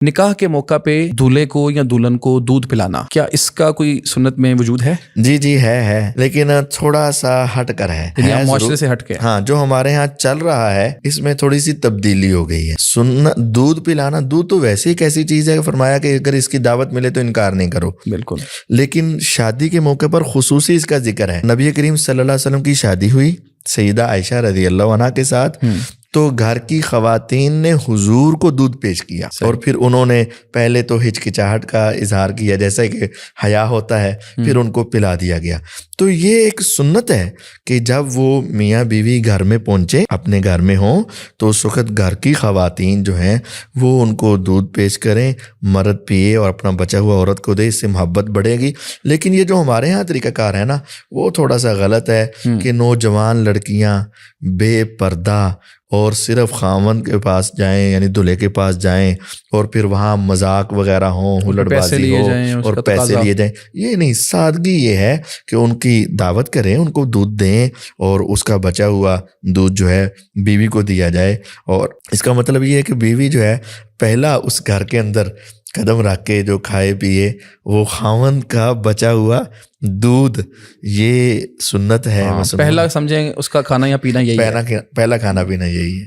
نکاح کے موقع پہ دولہے کو یا دلہن کو دودھ پلانا، کیا اس کا کوئی سنت میں وجود ہے؟ جی ہے، لیکن تھوڑا سا ہٹ کر ہے، یعنی معاشرے سے ہٹ کے؟ ہاں، جو ہمارے ہاں چل رہا ہے اس میں تھوڑی سی تبدیلی ہو گئی ہے۔ سنت دودھ پلانا، دودھ تو ویسے ہی ایک ایسی چیز ہے، فرمایا کہ اگر اس کی دعوت ملے تو انکار نہیں کرو۔ بالکل۔ لیکن شادی کے موقع پر خصوصی اس کا ذکر ہے۔ نبی کریم صلی اللہ علیہ وسلم کی شادی ہوئی سیدہ عائشہ رضی اللہ عنہا کے ساتھ، تو گھر کی خواتین نے حضور کو دودھ پیش کیا، اور پھر انہوں نے پہلے تو ہچکچاہٹ کا اظہار کیا، جیسا کہ حیا ہوتا ہے، پھر ان کو پلا دیا گیا۔ تو یہ ایک سنت ہے کہ جب وہ میاں بیوی گھر میں پہنچے، اپنے گھر میں ہوں، تو اس وقت گھر کی خواتین جو ہیں وہ ان کو دودھ پیش کریں، مرد پیے اور اپنا بچا ہوا عورت کو دے، اس سے محبت بڑھے گی۔ لیکن یہ جو ہمارے ہاں طریقہ کار ہے نا، وہ تھوڑا سا غلط ہے کہ نوجوان لڑکیاں بے پردہ اور صرف خاوند کے پاس جائیں، یعنی دلہے کے پاس جائیں، اور پھر وہاں مذاق وغیرہ ہوں، ہلڑ بازی ہو اور پیسے لیے جائیں۔ یہ نہیں، سادگی یہ ہے کہ ان کی دعوت کریں، ان کو دودھ دیں، اور اس کا بچا ہوا دودھ جو ہے بیوی کو دیا جائے۔ اور اس کا مطلب یہ ہے کہ بیوی جو ہے پہلا اس گھر کے اندر قدم رکھ کے جو کھائے پیے وہ خاوند کا بچا ہوا دودھ، یہ سنت ہے۔ پہلا سمجھیں اس کا کھانا یا پینا یہی ہے، پہلا کھانا پینا یہی ہے۔